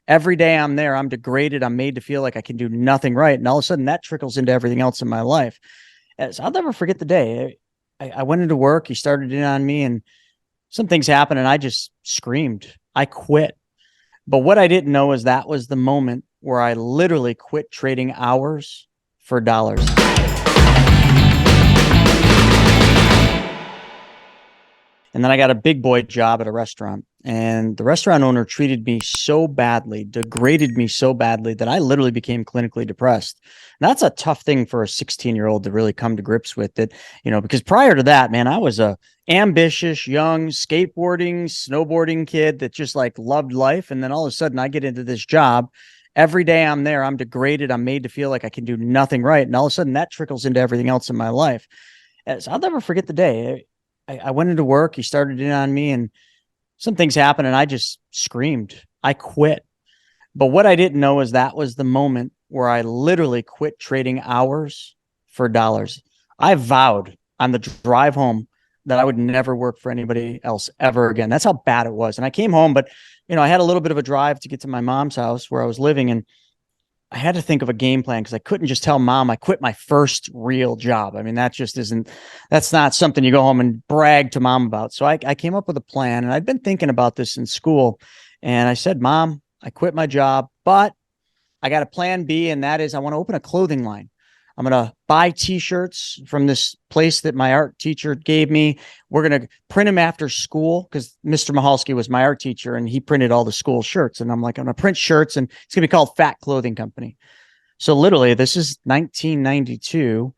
Every day I'm there, I'm degraded. I'm made to feel like I can do nothing right. And all of a sudden that trickles into everything else in my life. So I'll never forget the day. I went into work. He started in on me and some things happened and I just screamed. I quit. But what I didn't know is that was the moment where I literally quit trading hours for dollars. And then I got a big boy job at a restaurant. And the restaurant owner treated me so badly, degraded me so badly that I literally became clinically depressed. And that's a tough thing for a 16-year-old to really come to grips with it, because prior to that, man, I was a ambitious, young, skateboarding, snowboarding kid that just like loved life. And then all of a sudden I get into this job. Every day I'm there, I'm degraded. I'm made to feel like I can do nothing right. And all of a sudden that trickles into everything else in my life. So I'll never forget the day. I went into work. He started in on me and some things happened and I just screamed. I quit. But what I didn't know is that was the moment where I literally quit trading hours for dollars. I vowed on the drive home that I would never work for anybody else ever again. That's how bad it was. And I came home, but I had a little bit of a drive to get to my mom's house where I was living, and I had to think of a game plan because I couldn't just tell mom I quit my first real job. I mean, that's not something you go home and brag to mom about. So I came up with a plan, and I'd been thinking about this in school, and I said, Mom, I quit my job, but I got a plan B, and that is I want to open a clothing line. I'm going to buy t-shirts from this place that my art teacher gave me. We're going to print them after school because Mr. Mahalski was my art teacher and he printed all the school shirts. And I'm like, I'm going to print shirts and it's going to be called Fat Clothing Company. So literally, this is 1992.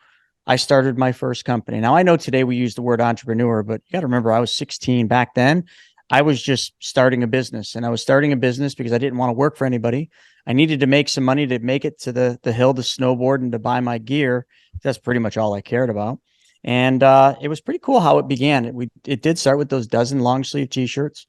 I started my first company. Now I know today we use the word entrepreneur, but you got to remember I was 16 back then. I was just starting a business, and I was starting a business because I didn't want to work for anybody. I needed to make some money to make it to the hill to snowboard and to buy my gear. That's pretty much all I cared about. And it was pretty cool how it began. It did start with those dozen long sleeve t-shirts.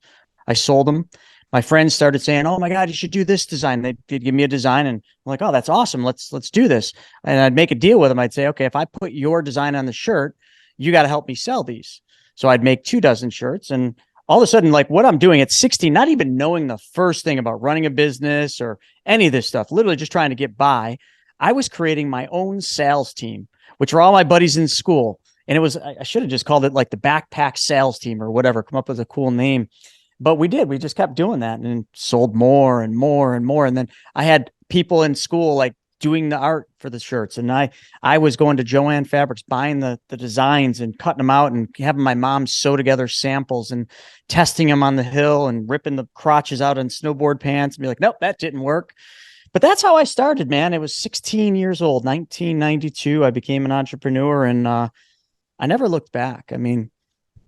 I sold them. My friends started saying, "Oh my God, you should do this design." They'd give me a design, and I'm like, "Oh, that's awesome. Let's do this." And I'd make a deal with them. I'd say, "Okay, if I put your design on the shirt, you got to help me sell these." So I'd make 24 shirts, and all of a sudden, like what I'm doing at 16, not even knowing the first thing about running a business or any of this stuff, literally just trying to get by, I was creating my own sales team, which were all my buddies in school. And I should have just called it like the backpack sales team or whatever, come up with a cool name. But we did. We just kept doing that and sold more and more and more. And then I had people in school like doing the art for the shirts. And I was going to Joann Fabrics, buying the designs and cutting them out and having my mom sew together samples and testing them on the hill and ripping the crotches out on snowboard pants and be like, nope, that didn't work. But that's how I started, man. It was 16 years old, 1992. I became an entrepreneur, and I never looked back. I mean,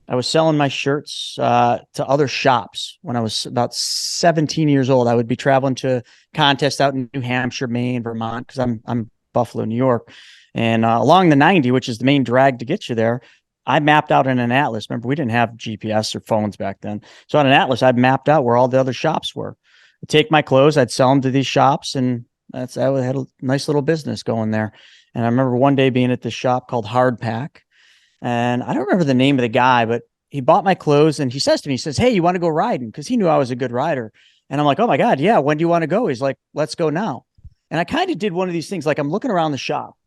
I was selling my shirts to other shops when I was about 17 years old. I would be traveling to contests out in New Hampshire, Maine, Vermont, because I'm Buffalo, New York. And along the 90, which is the main drag to get you there, I mapped out in an atlas. Remember, we didn't have GPS or phones back then. So on an atlas, I mapped out where all the other shops were. I'd take my clothes, I'd sell them to these shops, and I had a nice little business going there. And I remember one day being at this shop called Hardpack. And I don't remember the name of the guy, but he bought my clothes and he says to me, he says, "Hey, you want to go riding?" Because he knew I was a good rider. And I'm like, "Oh my God, yeah. When do you want to go?" He's like, "Let's go now." And I kind of did one of these things. Like I'm looking around the shop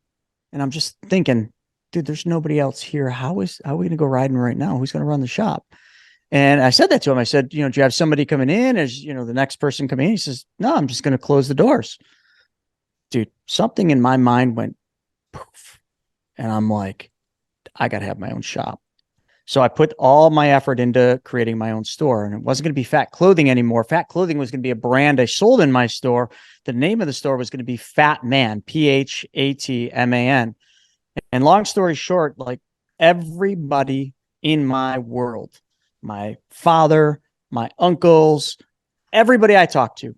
and I'm just thinking, dude, there's nobody else here. How are we going to go riding right now? Who's going to run the shop? And I said that to him. I said, do you have somebody coming in? Is, the next person coming in? He says, "No, I'm just going to close the doors." Dude, something in my mind went poof. And I'm like, I got to have my own shop. So I put all my effort into creating my own store, and it wasn't going to be Fat Clothing anymore. Fat Clothing was going to be a brand I sold in my store. The name of the store was going to be Fat Man, Phatman. And long story short, like everybody in my world, my father, my uncles, everybody I talked to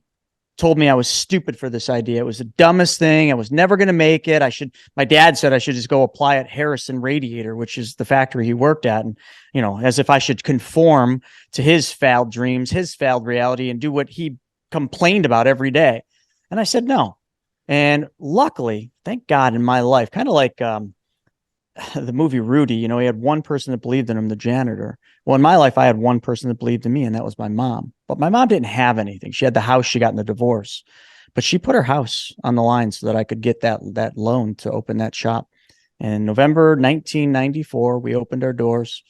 told me I was stupid for this idea. It was the dumbest thing. I was never going to make it. My dad said I should just go apply at Harrison Radiator, which is the factory he worked at. And, as if I should conform to his failed dreams, his failed reality, and do what he complained about every day. And I said, no. And luckily, thank God in my life, kind of like, the movie Rudy, you know, he had one person that believed in him, the janitor. Well, in my life, I had one person that believed in me, and that was my mom. But my mom didn't have anything. She had the house she got in the divorce, but she put her house on the line so that I could get that loan to open that shop. And in November 1994, we opened our doors,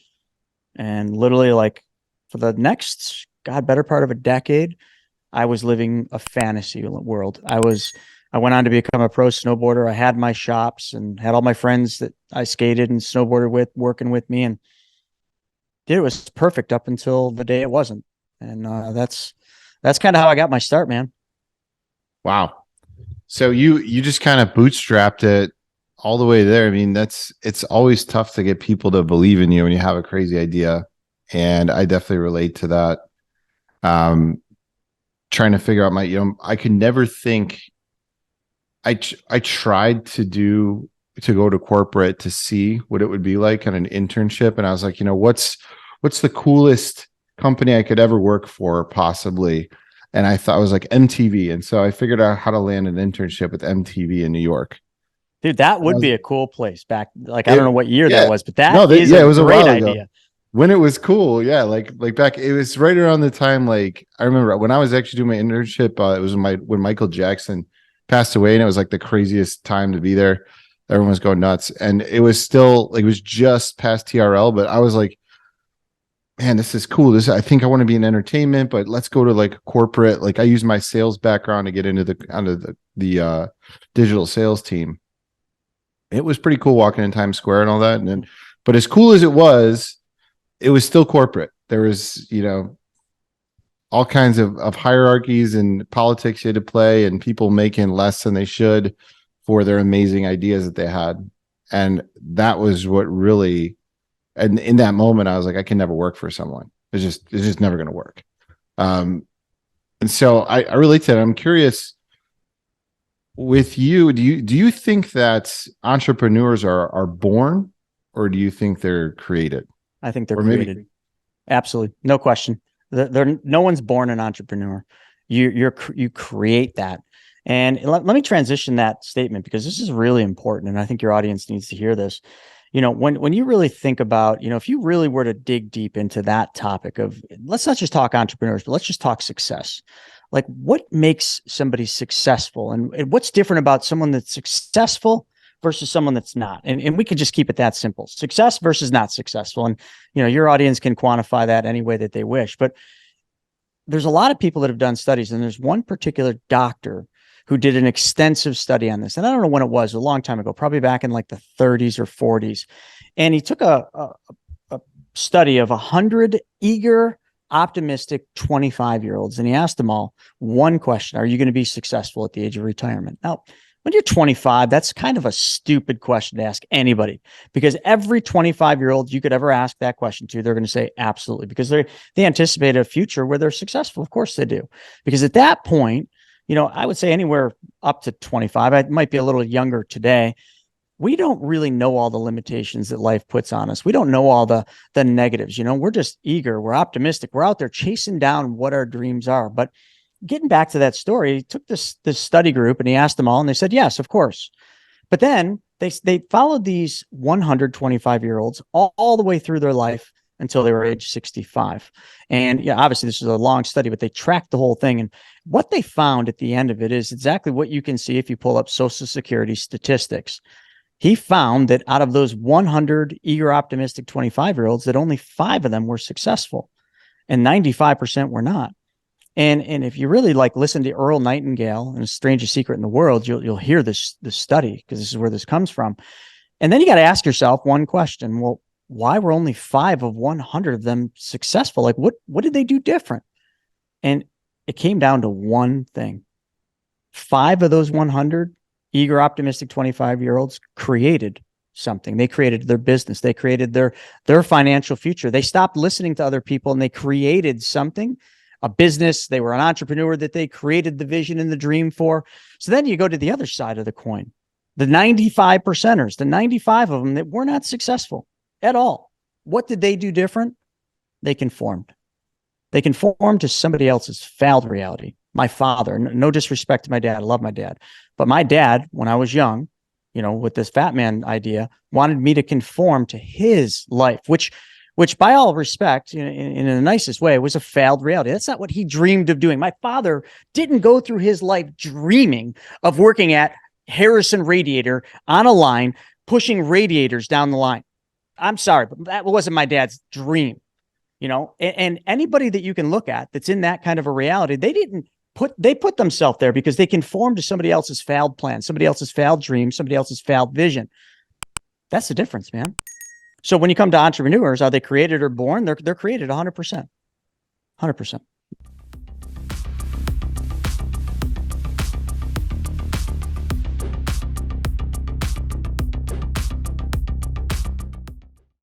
and literally, like, for the next, God, better part of a decade, I was living a fantasy world. I went on to become a pro snowboarder. I had my shops and had all my friends that I skated and snowboarded with working with me, and it was perfect up until the day it wasn't. And that's kind of how I got my start, man. Wow. So you just kind of bootstrapped it all the way there. I mean, it's always tough to get people to believe in you when you have a crazy idea. And I definitely relate to that. Trying to figure out I could never think I tried to go to corporate to see what it would be like on an internship. And I was like, what's the coolest company I could ever work for possibly? And I thought it was like MTV. And so I figured out how to land an internship with MTV in New York. Dude, that would be a cool place back. Like, I don't know what year that was, but that is it a was a great while ago. idea. When it was cool. Yeah. Like back, it was right around the time, like I remember when I was actually doing my internship, it was when Michael Jackson passed away, and it was like the craziest time to be there. Everyone was going nuts. And it was still like, it was just past TRL, but I was like, man, this is cool. I think I want to be in entertainment, but let's go to like corporate. Like I use my sales background to get into the digital sales team. It was pretty cool walking in Times Square and all that. And then, but as cool as it was still corporate. There was, all kinds of hierarchies and politics you had to play, and people making less than they should for their amazing ideas that they had. And that was what really, and in that moment, I was like, I can never work for someone. It's just never going to work. And so I relate to that. I'm curious with you, do you think that entrepreneurs are born, or do you think they're created? I think they're created. Absolutely. No question. No one's born an entrepreneur. You create that. And let me transition that statement, because this is really important. And I think your audience needs to hear this. When you really think about, if you really were to dig deep into that topic of, let's not just talk entrepreneurs, but let's just talk success. Like, what makes somebody successful, and what's different about someone that's successful versus someone that's not? And we can just keep it that simple: success versus not successful. And, your audience can quantify that any way that they wish. But there's a lot of people that have done studies, and there's one particular doctor who did an extensive study on this. And I don't know when it was, a long time ago, probably back in like the 30s or 40s. And he took a study of 100 eager, optimistic 25-year-olds, and he asked them all one question: are you going to be successful at the age of retirement? Now, when you're 25, that's kind of a stupid question to ask anybody, because every 25-year-old you could ever ask that question to, they're going to say absolutely, because they anticipate a future where they're successful. Of course they do. Because at that point, I would say anywhere up to 25, I might be a little younger today, we don't really know all the limitations that life puts on us. We don't know all the negatives. We're just eager. We're optimistic. We're out there chasing down what our dreams are. But getting back to that story, he took this study group and he asked them all, and they said, yes, of course. But then they followed these 125-year-olds all the way through their life until they were age 65. And yeah, obviously this is a long study, but they tracked the whole thing. And what they found at the end of it is exactly what you can see if you pull up Social Security statistics. He found that out of those 100 eager, optimistic 25-year-olds, that only 5 of them were successful and 95% were not. And if you really listen to Earl Nightingale and A Strangest Secret in the World, you'll hear this study, because this is where this comes from. And then you got to ask yourself one question: well, why were only 5 of 100 of them successful? Like, what did they do different? And it came down to one thing: 5 of those 100 eager, optimistic 25-year-olds created something. They created their business. They created their financial future. They stopped listening to other people and they created something, a business. They were an entrepreneur that they created the vision and the dream for. So then you go to the other side of the coin, the 95 percenters, the 95 of them that were not successful at all. What did they do different? They conformed. They conformed to somebody else's failed reality. My father, no disrespect to my dad, I love my dad, but my dad, when I was young, with this fat man idea, wanted me to conform to his life, which by all respect, in the nicest way, was a failed reality. That's not what he dreamed of doing. My father didn't go through his life dreaming of working at Harrison Radiator on a line, pushing radiators down the line. I'm sorry, but that wasn't my dad's dream, and anybody that you can look at that's in that kind of a reality, they put themselves there because they conform to somebody else's failed plan, somebody else's failed dream, somebody else's failed vision. That's the difference, man. So when you come to entrepreneurs, are they created or born? They're created 100%. 100%.